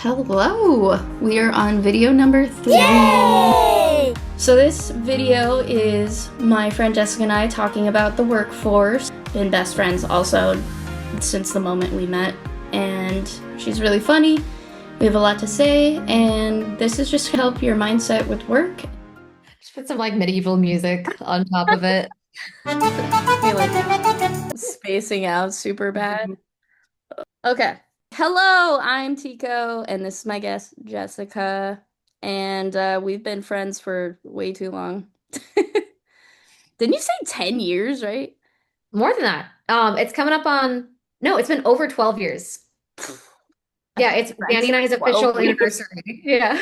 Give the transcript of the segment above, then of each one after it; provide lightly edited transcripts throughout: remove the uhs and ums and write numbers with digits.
Hello! We are on video number 3. Yay! So this video is my friend Jessica and I talking about the workforce. Been best friends also since the moment we met, and she's really funny. We have a lot to say, and this is just to help your mindset with work. Just put some like medieval music on top of it. Be like spacing out super bad. Okay. Hello, I'm Tico, and this is my guest, Jessica. And we've been friends for way too long. Didn't you say 10 years, right? More than that. It's coming up on, no, it's been over 12 years. Yeah, it's Friends Danny and for I's 12 official years. anniversary. Yeah.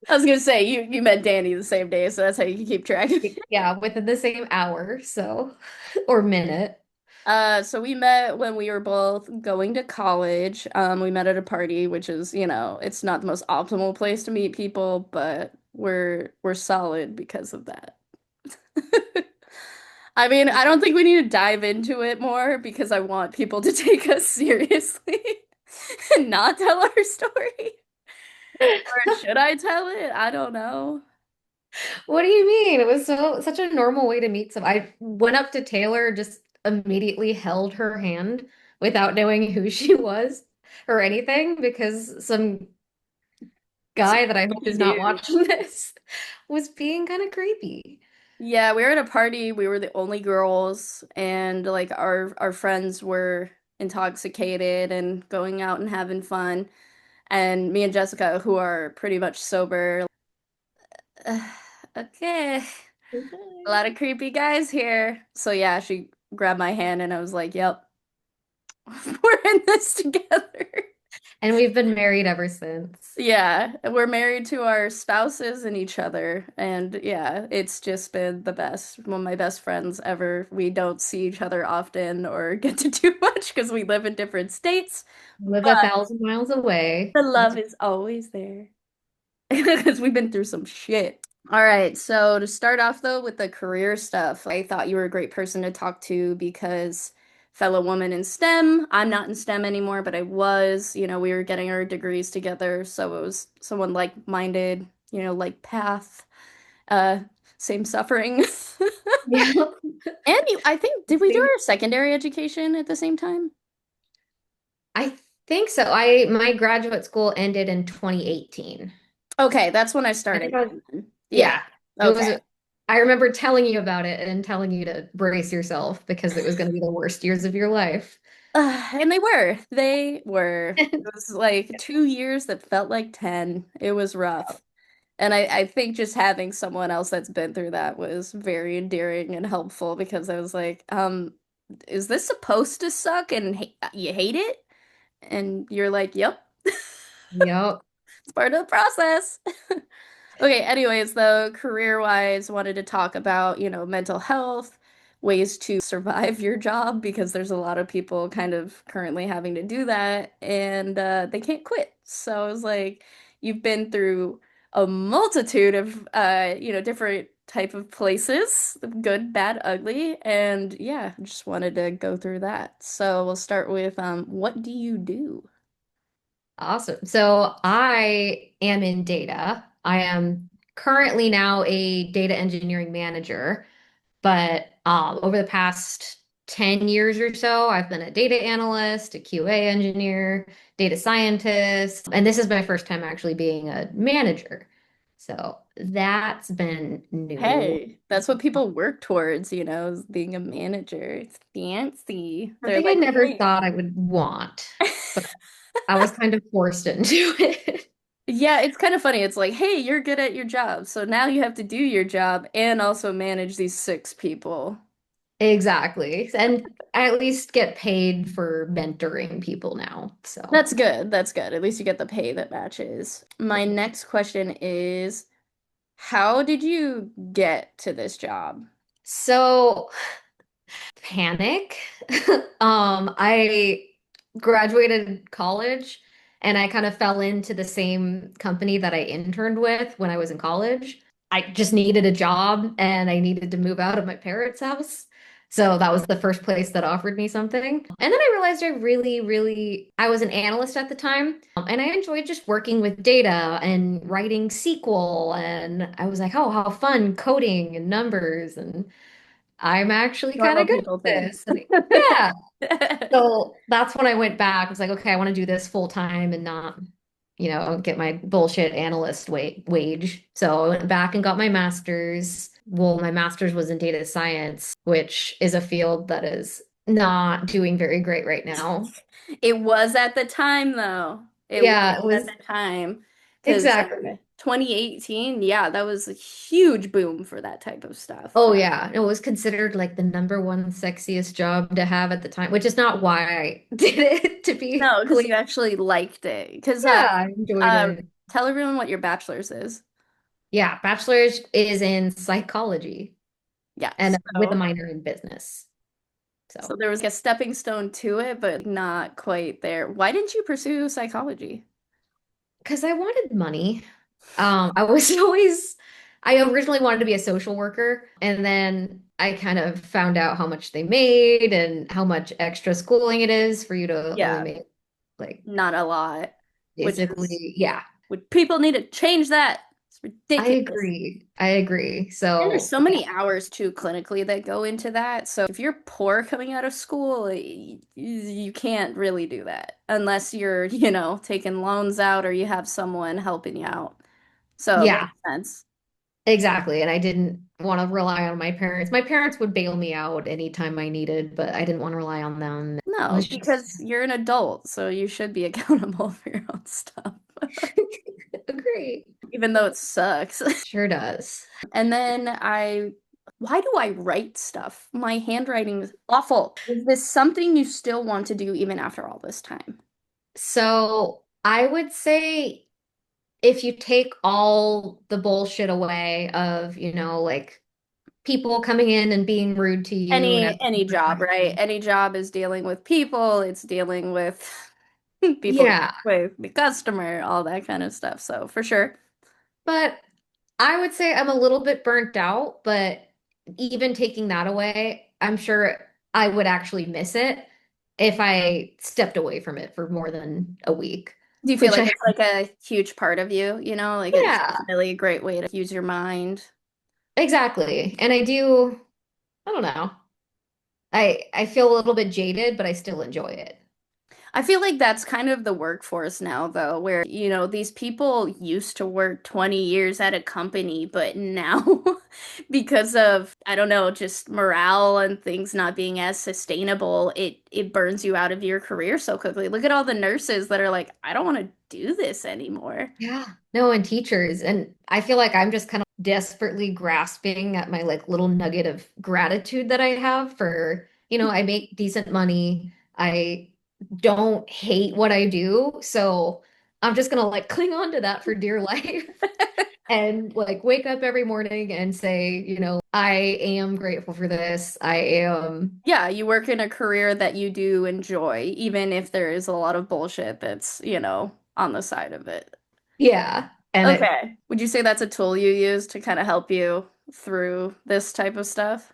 I was gonna say you met Danny the same day, so that's how you can keep track. Yeah, within the same hour, so, or minute. So we met when we were both going to college. We met at a party, which is, it's not the most optimal place to meet people, but we're solid because of that. I mean, I don't think we need to dive into it more because I want people to take us seriously and not tell our story. Or should I tell it? I don't know. What do you mean? It was such a normal way to meet some. I went up to Taylor, just immediately held her hand without knowing who she was or anything because some So guy that I what hope do you is not do? watching this was being kind of creepy. Yeah, we were at a party. We were the only girls, and like our friends were intoxicated and going out and having fun. And me and Jessica, who are pretty much sober, okay, a lot of creepy guys here. So yeah, she grabbed my hand and I was like, "Yep, we're in this together." And we've been married ever since. Yeah, we're married to our spouses and each other. And yeah, it's just been the best. One of my best friends ever. We don't see each other often or get to do much because we live in different states, Live but 1,000 miles away. the That's love is always there because we've been through some shit. All right, so to start off though with the career stuff, I thought you were a great person to talk to because fellow woman in STEM. I'm not in STEM anymore, but I was. We were getting our degrees together, so it was someone like-minded, like path, uh, same suffering. yeah. And I think, did we do our secondary education at the same time? I think so. My graduate school ended in 2018. Okay, that's when I I think started. I was, Yeah. yeah. It Okay. was I remember telling you about it and telling you to brace yourself because it was going to be the worst years of your life. And they were. They were. It was like 2 years that felt like 10. It was rough. And I think just having someone else that's been through that was very endearing and helpful because I was like, is this supposed to suck and you hate it? And you're like, yep, Yep. it's part of the process. Okay, anyways, though, career-wise, wanted to talk about, mental health, ways to survive your job because there's a lot of people kind of currently having to do that and they can't quit. So I was like, you've been through a multitude of different type of places, good, bad, ugly, and yeah, just wanted to go through that. So we'll start with what do you do? Awesome. So I am in data. I am currently now a data engineering manager, but over the past 10 years or so, I've been a data analyst, a QA engineer, data scientist, and this is my first time actually being a manager. So that's been new. Hey, that's what people work towards, is being a manager. It's fancy. They're Something I like, never hey. thought I would want, but I was kind of forced into it. Yeah, it's kind of funny. It's like, hey, you're good at your job. So now you have to do your job and also manage these six people. Exactly. And I at least get paid for mentoring people now. So, That's good. That's good. At least you get the pay that matches. My next question is, how did you get to this job? so panic. I graduated college and I kind of fell into the same company that I interned with when I was in college. I just needed a job and I needed to move out of my parents' house. So that was the first place that offered me something. And then I realized I was an analyst at the time, and I enjoyed just working with data and writing SQL. And I was like, oh, how fun coding and numbers. And I'm actually kind Normal of good people at things. this. Yeah. So that's when I went back. I was like, okay, I want to do this full time and not, get my bullshit analyst wage. So I went back and got my master's. Well, my master's was in data science, which is a field that is not doing very great right now. It was at the time, though. It was Yeah, it at was the time because exactly. 2018, yeah, that was a huge boom for that type of stuff. Oh yeah, it was considered like the number one sexiest job to have at the time, which is not why I did it, to be No, because clear. you actually liked it. Because Yeah, I enjoyed it. tell everyone what your bachelor's is. Yeah, bachelor's is in psychology and Yes. with a minor in business. So So, there was like a stepping stone to it, but not quite there. Why didn't you pursue psychology? because I wanted money. I was always, I originally wanted to be a social worker, and then I kind of found out how much they made and how much extra schooling it is for you to only Yeah, make like not a lot, which is basically, yeah. would people need to change that. It's I ridiculous. agree. I agree. And there's So, so yeah. many hours too clinically that go into that. So if you're poor coming out of school, you can't really do that unless you're, taking loans out or you have someone helping you out. So it Yeah, makes sense. exactly. And I didn't want to rely on my parents. My parents would bail me out anytime I needed, but I didn't want to rely on them. It No, was just because you're an adult, so you should be accountable for your own stuff, agree. even though it sucks. Sure does. And then why do I write stuff? My handwriting is awful. Is this something you still want to do even after all this time? So I would say if you take all the bullshit away of, like people coming in and being rude to you and Any asking for job, right? questions. Any job is dealing with people, it's dealing with people, Yeah, with the customer, all that kind of stuff. So for sure. but I would say I'm a little bit burnt out, but even taking that away, I'm sure I would actually miss it if I stepped away from it for more than a week, Do you feel which like I, it's like a huge part of you, like it's yeah, really a great way to use your mind? exactly. And I don't know. I feel a little bit jaded, but I still enjoy it. I feel like that's kind of the workforce now, though, where, these people used to work 20 years at a company, but now, because of, I don't know, just morale and things not being as sustainable, it burns you out of your career so quickly. Look at all the nurses that are like, I don't want to do this anymore. Yeah. No, and teachers. And I feel like I'm just kind of desperately grasping at my like little nugget of gratitude that I have for, I make decent money. I don't hate what I do. So I'm just gonna like cling on to that for dear life and like wake up every morning and say, I am grateful for this. I am, Yeah, you work in a career that you do enjoy, even if there is a lot of bullshit that's, on the side of it. yeah. And it Okay. Would you say that's a tool you use to kind of help you through this type of stuff?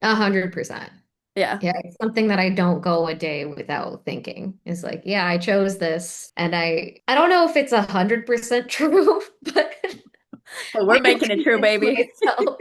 100%. Yeah. Yeah, it's something that I don't go a day without thinking. It's like, yeah, I chose this, and I don't know if it's 100% true, but Well, we're I making it true, convince baby. myself.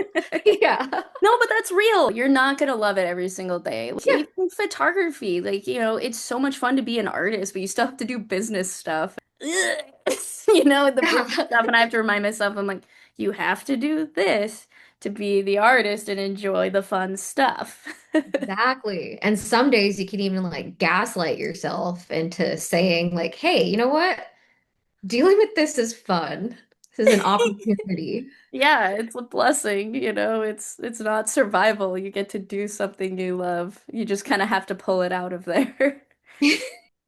Yeah, No, but that's real. You're not gonna love it every single day. Like, yeah, even photography, like, it's so much fun to be an artist, but you still have to do business stuff. Ugh. The business yeah, stuff, and I have to remind myself, I'm like, you have to do this to be the artist and enjoy the fun stuff. exactly. And some days you can even like gaslight yourself into saying like, hey, you know what? Dealing with this is fun. This is an opportunity. Yeah, it's a blessing, it's not survival. You get to do something you love. You just kind of have to pull it out of there.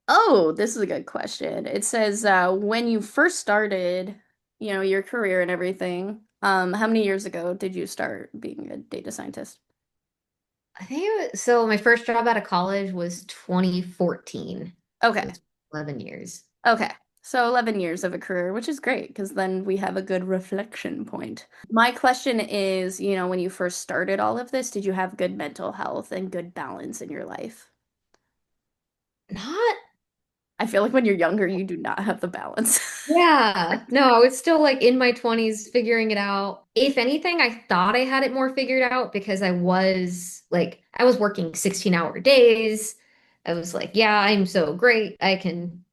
Oh, this is a good question. It says, when you first started, your career and everything, how many years ago did you start being a data scientist? I think so. My first job out of college was 2014. So Okay. it's 11 years. Okay. So 11 years of a career, which is great because then we have a good reflection point. My question is, when you first started all of this, did you have good mental health and good balance in your life? Not, I feel like when you're younger, you do not have the balance. yeah, no, I was still like in my 20s figuring it out. If anything, I thought I had it more figured out because I was working 16-hour days. I was like, yeah, I'm so great. I can,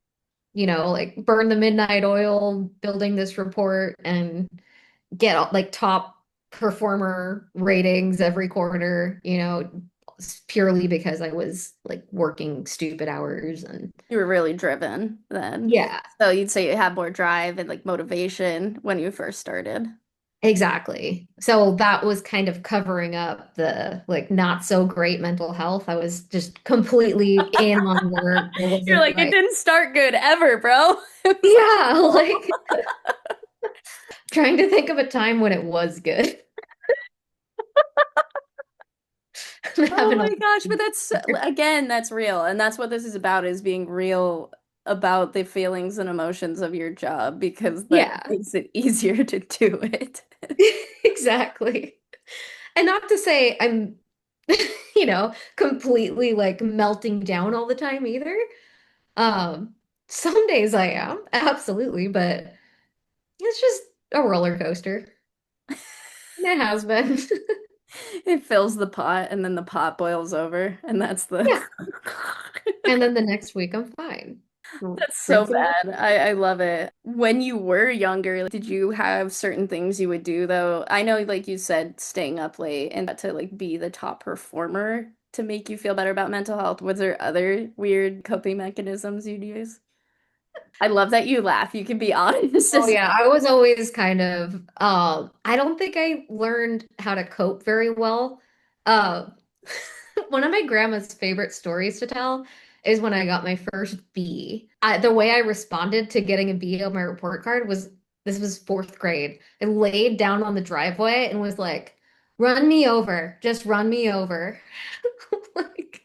like burn the midnight oil building this report and get like top performer ratings every quarter, purely because I was like working stupid hours and You were really driven then. yeah, So you'd say you had more drive and like motivation when you first started. exactly. So that was kind of covering up the like not so great mental health. I was just completely in on work. I You're wasn't like, it like, didn't start good ever, bro. It was like, yeah, like trying to think of a time when it was good. I'm oh having a my gosh, but that's again, that's real. And that's what this is about is being real about the feelings and emotions of your job because then it yeah. makes it easier to do it. Exactly. And not to say I'm, completely like melting down all the time either. Um, some days I am, absolutely, but it's just a roller coaster. And it has been. It fills the pot and then the pot boils over, and that's the Yeah. And then the next week I'm fine. That's so Rinse and bad. I love it. When you were younger, like, did you have certain things you would do though? I know, like you said, staying up late and to like be the top performer to make you feel better about mental health. Was there other weird coping mechanisms you'd use? I love that you laugh. You can be honest. oh yeah, I was always kind of I don't think I learned how to cope very well. Uh one of my grandma's favorite stories to tell is when I got my first B. The way I responded to getting a B on my report card was this was fourth grade. I laid down on the driveway and was like, run me over, just run me over. Like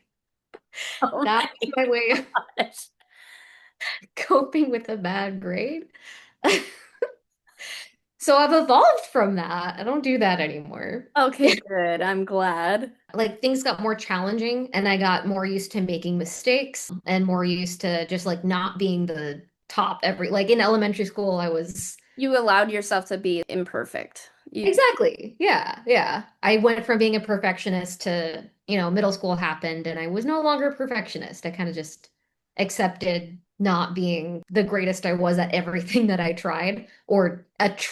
Oh that's my my way of gosh. coping with a bad grade. So I've evolved from that. I don't do that anymore. Okay, good. I'm glad. Like things got more challenging and I got more used to making mistakes and more used to just like not being the top every like in elementary school I was You allowed yourself to be imperfect. You, exactly. Yeah, yeah. I went from being a perfectionist to, middle school happened and I was no longer a perfectionist. I kind of just accepted not being the greatest I was at everything that I tried or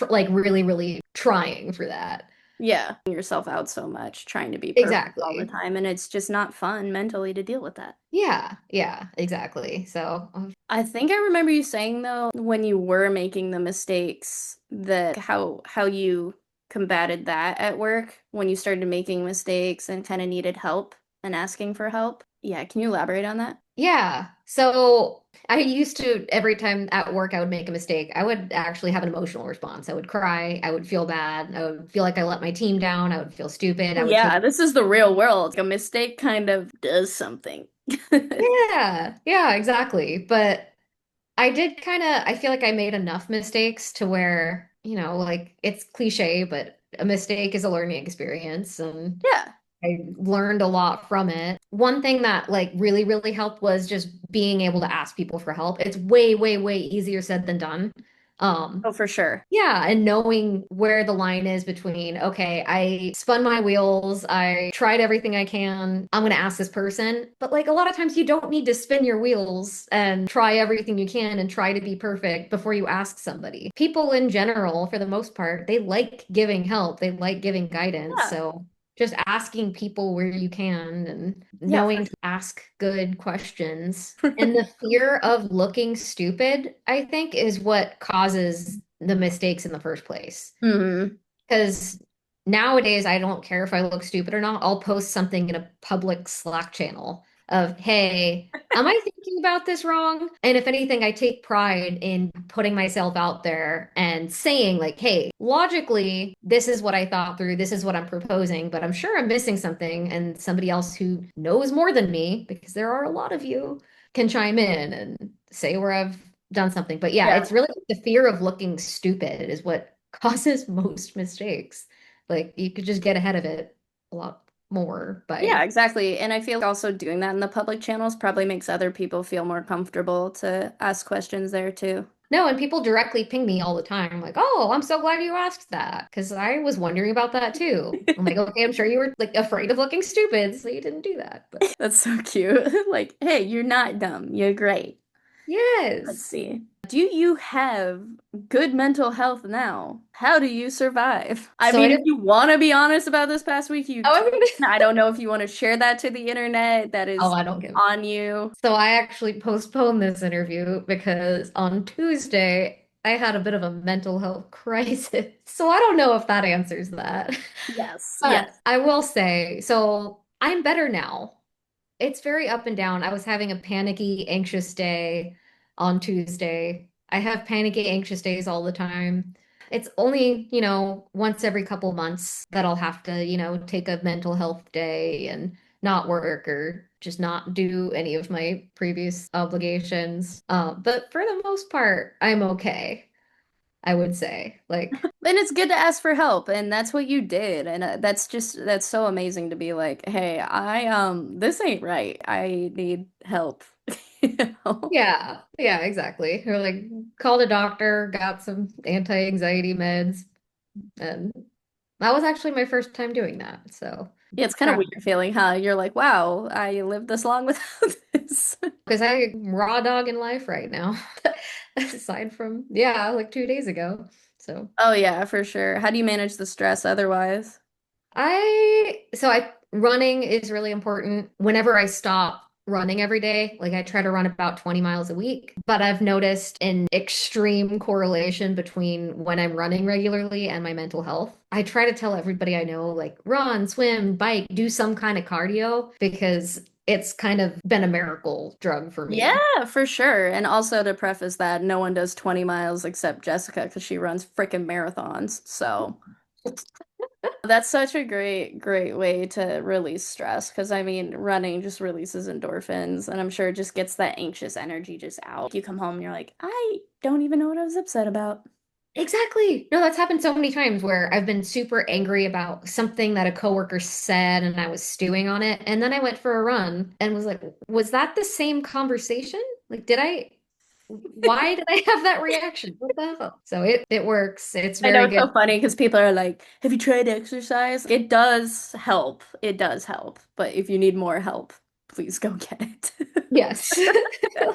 like really, really trying for that. yeah, yourself out so much, trying to be perfect all the Exactly. time, and it's just not fun mentally to deal with that. Yeah, yeah, exactly. So, I think I remember you saying though, when you were making the mistakes, that how you combated that at work when you started making mistakes and kind of needed help and asking for help. Yeah, can you elaborate on that? yeah. So I used to, every time at work I would make a mistake, I would actually have an emotional response. I would cry. I would feel bad. I would feel like I let my team down. I would feel stupid. I Well, would feel, yeah, this is the real world. A mistake kind of does something. yeah, yeah, exactly. But I did kind of, I feel like I made enough mistakes to where, like it's cliche, but a mistake is a learning experience. And Yeah. I learned a lot from it. One thing that like really, really helped was just being able to ask people for help. It's way, way, way easier said than done. Oh, for sure. Yeah, and knowing where the line is between, okay, I spun my wheels, I tried everything I can, I'm gonna ask this person. But like a lot of times you don't need to spin your wheels and try everything you can and try to be perfect before you ask somebody. People in general, for the most part, they like giving help, they like giving guidance. Yeah. So just asking people where you can and Yeah. knowing to ask good questions. And the fear of looking stupid, I think, is what causes the mistakes in the first place. Hmm. Because nowadays, I don't care if I look stupid or not. I'll post something in a public Slack channel of, hey, am I thinking about this wrong? And if anything, I take pride in putting myself out there and saying, like, hey, logically, this is what I thought through, this is what I'm proposing, but I'm sure I'm missing something. And somebody else who knows more than me, because there are a lot of you, can chime in and say where I've done something. But yeah, Yeah. it's really the fear of looking stupid is what causes most mistakes. Like you could just get ahead of it a lot more Yeah, by exactly. And I feel like also doing that in the public channels probably makes other people feel more comfortable to ask questions there too. no, and people directly ping me all the time, like, "Oh, I'm so glad you asked that," because I was wondering about that too. I'm like, "Okay, I'm sure you were like afraid of looking stupid, so you didn't do that." But That's so cute. Like, hey, you're not dumb. You're great. Let's yes. see. Do you have good mental health now? How do you survive? I So I mean, if did. you want to be honest about this past week, you Oh, can. I'm gonna. I don't know if you want to share that to the internet. That Oh, is I don't give. on you. So I actually postponed this interview because on Tuesday I had a bit of a mental health crisis. So I don't know if that answers that. Yes, But yes. I will say, so I'm better now. It's very up and down. I was having a panicky, anxious day on Tuesday. I have panicky, anxious days all the time. It's only, once every couple months that I'll have to, take a mental health day and not work or just not do any of my previous obligations. But for the most part, I'm okay, I would say. Like, And it's good to ask for help, and that's what you did. And that's so amazing to be like, hey, this ain't right. I need help. You know? yeah, yeah, exactly. Or like, called a doctor, got some anti-anxiety meds, and that was actually my first time doing that. So Yeah, it's kind of proud weird feeling, huh? You're like, wow, I lived this long without this. because I raw dog in life right now. Aside from, yeah, like 2 days ago. So Oh yeah, for sure. How do you manage the stress otherwise? running is really important. Whenever I stop running every day, like I try to run about 20 miles a week, but I've noticed an extreme correlation between when I'm running regularly and my mental health. I try to tell everybody I know, like run, swim, bike, do some kind of cardio because it's kind of been a miracle drug for me. Yeah, for sure. And also to preface that, no one does 20 miles except Jessica because she runs freaking marathons. So that's such a great way to release stress because I mean, running just releases endorphins, and I'm sure it just gets that anxious energy just out. You come home and you're like, I don't even know what I was upset about. Exactly. No, that's happened so many times where I've been super angry about something that a coworker said and I was stewing on it. And then I went for a run and was like, was that the same conversation? Like, why did I have that reaction? What the hell? So it works. It's I know very it's so good. funny because people are like, have you tried exercise? It does help. It does help. But if you need more help, please go get it. Yes.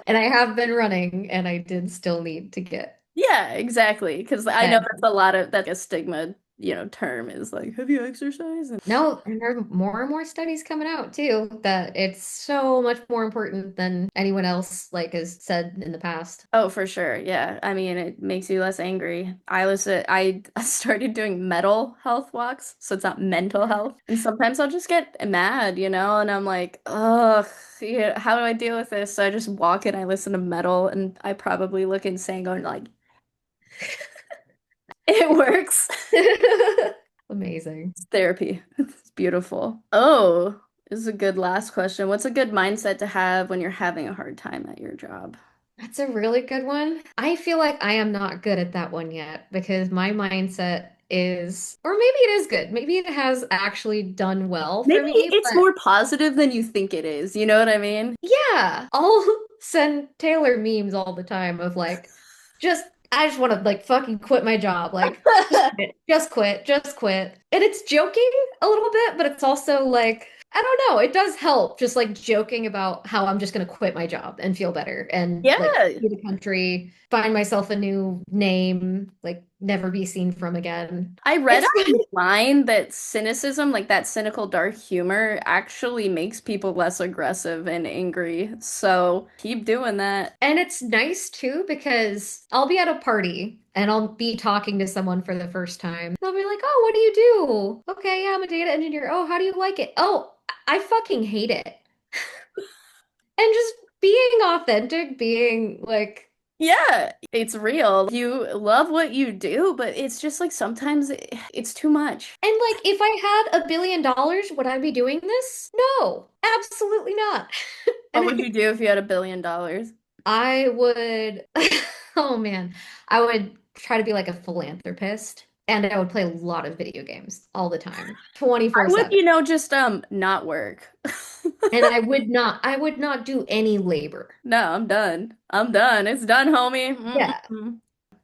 And I have been running and I did still need to get Yeah, exactly. Because I know that. that's that's a stigma, term is like, have you exercised? No, and there are more and more studies coming out too that it's so much more important than anyone else like has said in the past. Oh, for sure. Yeah. I mean, it makes you less angry. I started doing mental health walks, so it's not mental health. And sometimes I'll just get mad, and I'm like, ugh, yeah, how do I deal with this? So I just walk and I listen to metal, and I probably look insane going like, it works. Amazing. It's therapy. It's beautiful. Oh, this is a good last question. What's a good mindset to have when you're having a hard time at your job? That's a really good one. I feel like I am not good at that one yet because my mindset is, or maybe it is good. Maybe it has actually done well Maybe for me, it's but more positive than you think it is. You know what I mean? yeah, I'll send Taylor memes all the time of like, just, I just want to like fucking quit my job. Like, just quit, just quit. And it's joking a little bit, but it's also like, I don't know, it does help just like joking about how I'm just going to quit my job and feel better and like Yeah. see the country, find myself a new name, like never be seen from again. I read It's fun. online that cynicism, like that cynical dark humor, actually makes people less aggressive and angry. So keep doing that. And it's nice too because I'll be at a party and I'll be talking to someone for the first time. They'll be like, "Oh, what do you do?" "Okay, yeah, I'm a data engineer." "Oh, how do you like it?" "Oh, I fucking hate it." And just being authentic, being like, Yeah, it's real. You love what you do, but it's just like sometimes it's too much. and like if I had $1 billion, would I be doing this? No, absolutely not. What And would you do if you had $1 billion? I would, oh man, I would try to be like a philanthropist and I would play a lot of video games all the time, I would, 24/7. just not work. And I would not do any labor. No, I'm done. I'm done. It's done, homie. Yeah. Mm-mm.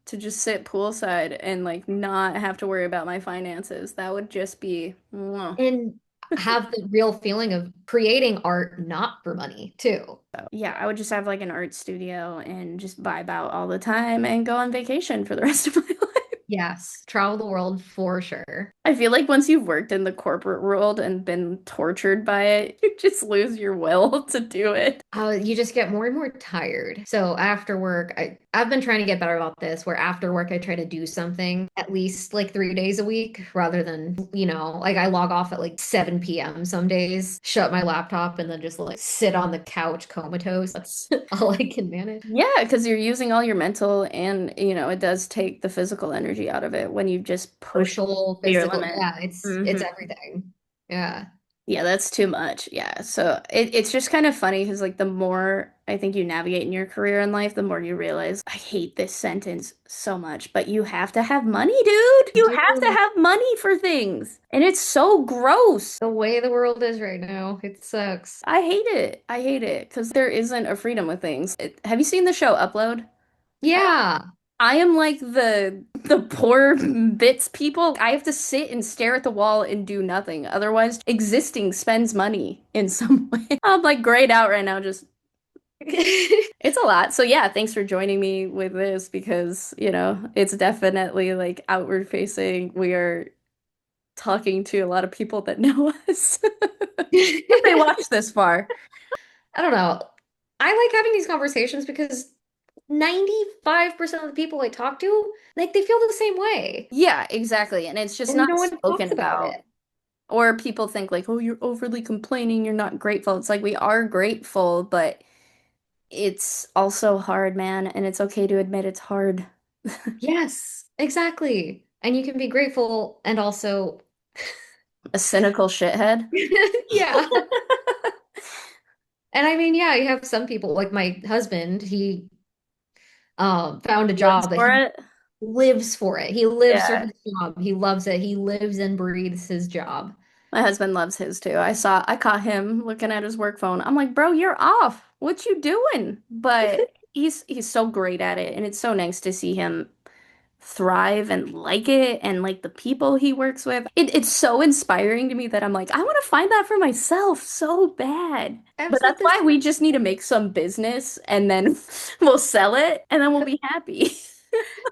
To just sit poolside and like not have to worry about my finances. That would just be mwah. And have the real feeling of creating art not for money too. Yeah, I would just have like an art studio and just vibe out all the time and go on vacation for the rest of my life. Yes, travel the world for sure. I feel like once you've worked in the corporate world and been tortured by it, you just lose your will to do it. You just get more and more tired. So after work, I've been trying to get better about this, where after work I try to do something at least like 3 days a week rather than, like I log off at like 7 p.m. some days, shut my laptop, and then just like sit on the couch comatose. That's all I can manage. Yeah, because you're using all your mental and, it does take the physical energy out of it when you just push Social, to your physical, limit. yeah, it's everything. Yeah. Yeah, that's too much. Yeah. So it's just kind of funny because, like, the more I think you navigate in your career in life, the more you realize, I hate this sentence so much, but you have to have money, dude. You have to Do have money for things. And it's so gross. the way the world is right now, it sucks. I hate it. I hate it because there isn't a freedom with things. Have you seen the show Upload? Yeah. I am like the poor bits people. I have to sit and stare at the wall and do nothing. Otherwise, existing spends money in some way. I'm like grayed out right now. Just it's a lot. So yeah, thanks for joining me with this because, it's definitely like outward facing. We are talking to a lot of people that know us. If they watch this far. I don't know. I like having these conversations because 95% of the people I talk to, like they feel the same way. Yeah, exactly. And it's just And not no one spoken talks about about. it. Or people think like, oh, you're overly complaining, you're not grateful. It's like we are grateful, but it's also hard, man, and it's okay to admit it's hard. Yes, exactly. And you can be grateful and also, A cynical shithead. yeah. And I mean, yeah, you have some people like my husband, he found a Lives job that for he it. lives for it. He lives for Yeah. his job. He loves it. He lives and breathes his job. My husband loves his too. I caught him looking at his work phone. I'm like, bro, you're off. What you doing? But he's so great at it, and it's so nice to see him thrive and like it and like the people he works with. It's so inspiring to me that I'm like, I want to find that for myself so bad. I've But said that's this. why we just need to make some business and then we'll sell it and then we'll be happy.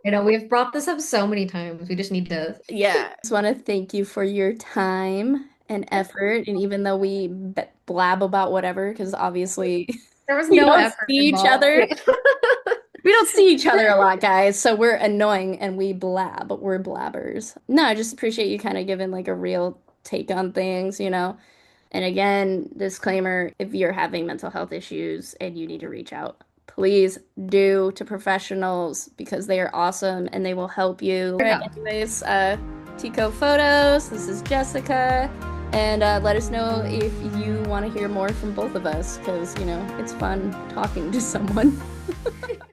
We've brought this up so many times. We just need to. Yeah. Just want to thank you for your time and effort. And even though we blab about whatever, because obviously There was we no don't effort see each involved. other. Yeah. We don't see each other a lot, guys, so we're annoying and we blab. We're blabbers. No, I just appreciate you kind of giving like a real take on things. And again, disclaimer, if you're having mental health issues and you need to reach out, please do to professionals because they are awesome and they will help you. All right, Yeah. anyways, Tico Photos, this is Jessica. And let us know if you want to hear more from both of us because, it's fun talking to someone.